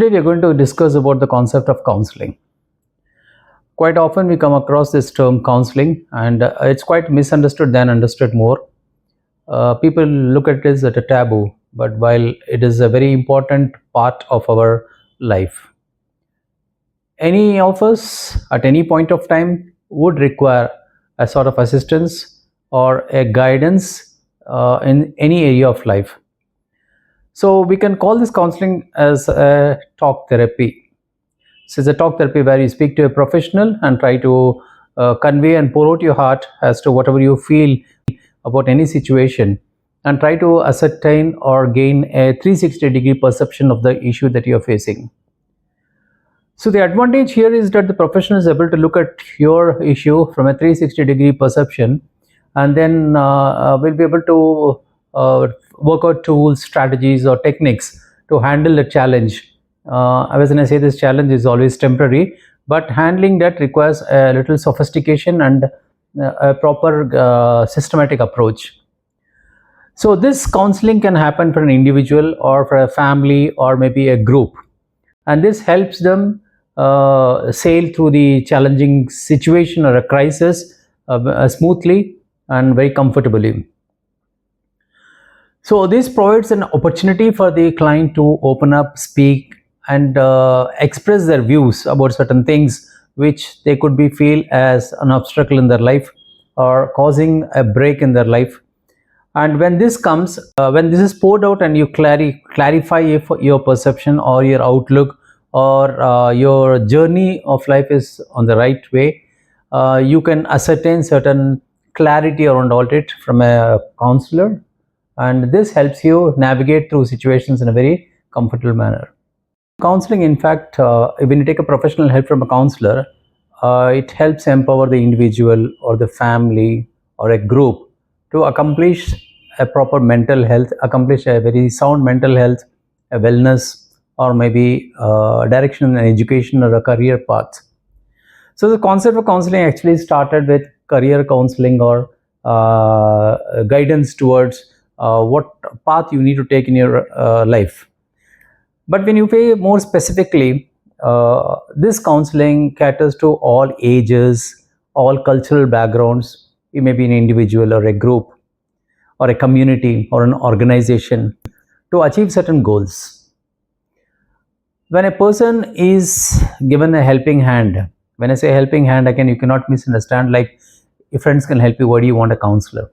Today we are going to discuss about the concept of counseling. Quite often we come across this term counseling, and it's quite misunderstood than understood more. People look at it as a taboo, but while it is a very important part of our life, any of us at any point of time would require a sort of assistance or a guidance in any area of life. So we can call this counseling as a talk therapy. So it's a talk therapy where you speak to a professional and try to convey and pour out your heart as to whatever you feel about any situation, and try to ascertain or gain a 360-degree perception of the issue that you're facing. So the advantage here is that the professional is able to look at your issue from a 360-degree perception, and then will be able to work out tools, strategies, or techniques to handle the challenge. As I say, this challenge is always temporary, but handling that requires a little sophistication and a proper systematic approach. So this counseling can happen for an individual or for a family or maybe a group, and this helps them sail through the challenging situation or a crisis smoothly and very comfortably. So this provides an opportunity for the client to open up, speak, and express their views about certain things which they could be feel as an obstacle in their life or causing a break in their life. And when this comes, when this is poured out and you clarify if your perception or your outlook or your journey of life is on the right way, you can ascertain certain clarity around all it from a counselor, and this helps you navigate through situations in a very comfortable manner. Counseling, in fact, when you take a professional help from a counselor, it helps empower the individual or the family or a group to accomplish a proper mental health, accomplish a very sound mental health, a wellness, or maybe direction in education or a career path. So the concept of counseling actually started with career counseling or guidance towards what path you need to take in your life. But when you pay more specifically, this counseling caters to all ages, all cultural backgrounds. You may be an individual or a group or a community or an organization to achieve certain goals. When a person is given a helping hand, when I say helping hand, again, you cannot misunderstand, like if friends can help you, why do you want a counselor?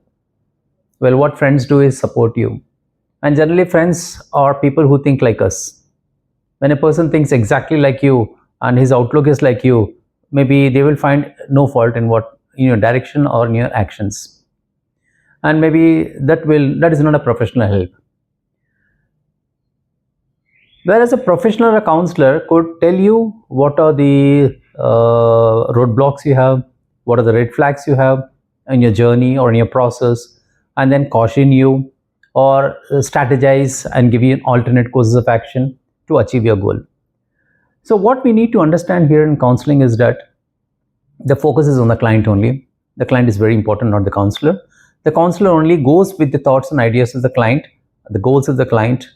Well, what friends do is support you. And generally, friends are people who think like us. When a person thinks exactly like you and his outlook is like you, maybe they will find no fault in your direction or in your actions. And maybe that is not a professional help. Whereas a professional or a counselor could tell you what are the roadblocks you have, what are the red flags you have in your journey or in your process, and then caution you or strategize and give you an alternate courses of action to achieve your goal. So what we need to understand here in counseling is that the focus is on the client only. The client is very important, not the counselor. The counselor only goes with the thoughts and ideas of the client, the goals of the client,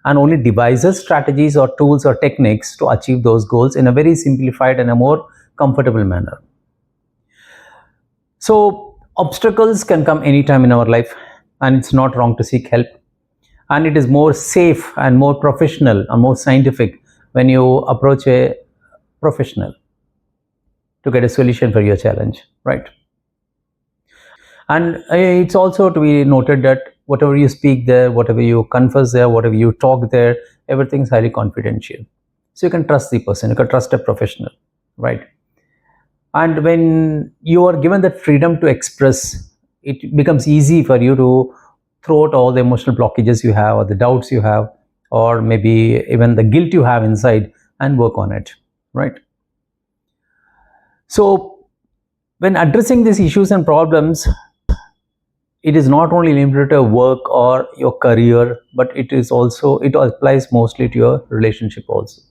and only devises strategies or tools or techniques to achieve those goals in a very simplified and a more comfortable manner. So obstacles can come anytime in our life, and it's not wrong to seek help. And it is more safe and more professional and more scientific when you approach a professional to get a solution for your challenge, right? And it's also to be noted that whatever you speak there, whatever you confess there, whatever you talk there, everything is highly confidential. So you can trust the person, you can trust a professional, right? And when you are given that freedom to express, it becomes easy for you to throw out all the emotional blockages you have or the doubts you have or maybe even the guilt you have inside and work on it, right? So when addressing these issues and problems, it is not only limited to work or your career, but it applies mostly to your relationship also.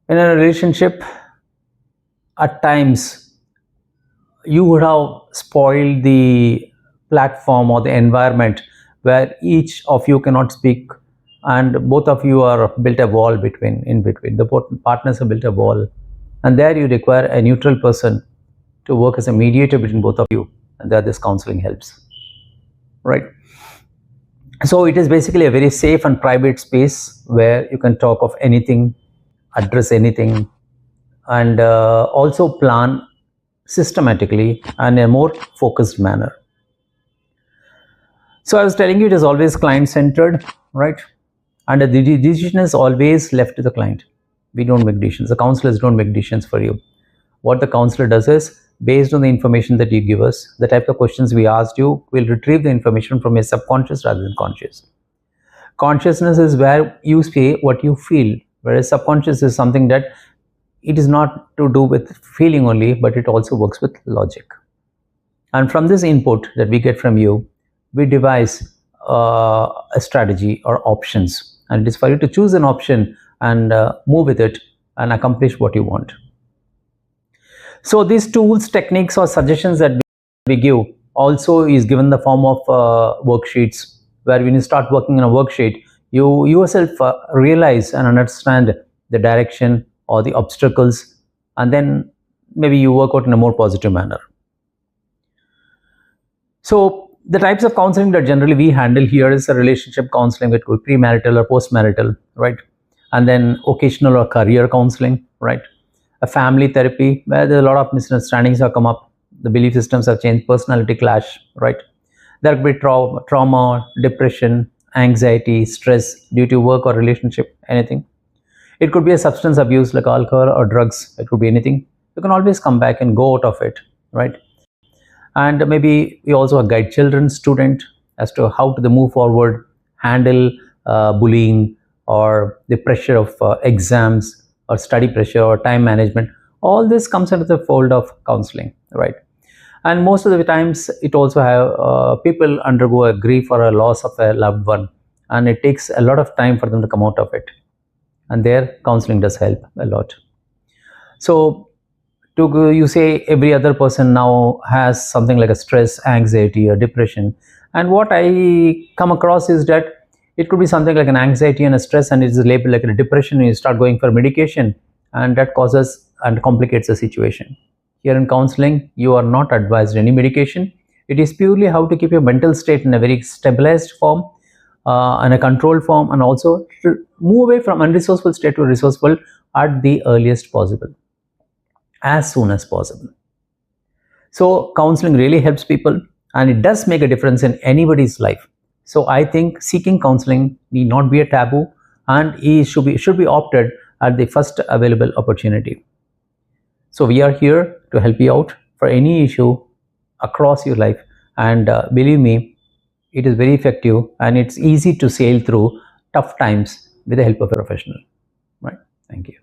In a relationship, at times you would have spoiled the platform or the environment where each of you cannot speak and both of you are built a wall in between. The partners have built a wall, and there you require a neutral person to work as a mediator between both of you, and there this counseling helps, right? So it is basically a very safe and private space where you can talk of anything, address anything, and also plan systematically and in a more focused manner. So I was telling you, it is always client centered, right? And the decision is always left to the client. We don't make decisions. The counselors don't make decisions for you. What the counselor does is, based on the information that you give us, the type of questions we asked you, we'll retrieve the information from your subconscious rather than conscious. Consciousness is where you say what you feel, whereas subconscious is something that it is not to do with feeling only, but it also works with logic. And from this input that we get from you, we devise a strategy or options, and it is for you to choose an option and move with it and accomplish what you want. So these tools, techniques, or suggestions that we give also is given the form of worksheets, where when you start working on a worksheet, you yourself realize and understand the direction or the obstacles, and then maybe you work out in a more positive manner. So the types of counseling that generally we handle here is a relationship counseling, which could be premarital or postmarital, right? And then occasional or career counseling, right? A family therapy, where there's a lot of misunderstandings have come up, the belief systems have changed, personality clash, right? There could be trauma, depression, anxiety, stress due to work or relationship, anything. It could be a substance abuse like alcohol or drugs. It could be anything. You can always come back and go out of it, right? And maybe we also guide children, student, as to how to move forward, handle bullying or the pressure of exams or study pressure or time management. All this comes under the fold of counseling, right? And most of the times it also have people undergo a grief or a loss of a loved one, and it takes a lot of time for them to come out of it, and their counseling does help a lot. So you say every other person now has something like a stress, anxiety, or depression, and what I come across is that it could be something like an anxiety and a stress, and it is labeled like a depression, and you start going for medication, and that causes and complicates the situation. Here in counseling, you are not advised any medication. It is purely how to keep your mental state in a very stabilized form, and a controlled form, and also to move away from unresourceful state to resourceful at the earliest possible, as soon as possible. So counseling really helps people, and it does make a difference in anybody's life. So I think seeking counseling need not be a taboo, and it should be opted at the first available opportunity. So we are here to help you out for any issue across your life, and believe me, it is very effective, and it's easy to sail through tough times with the help of a professional, right? Thank you.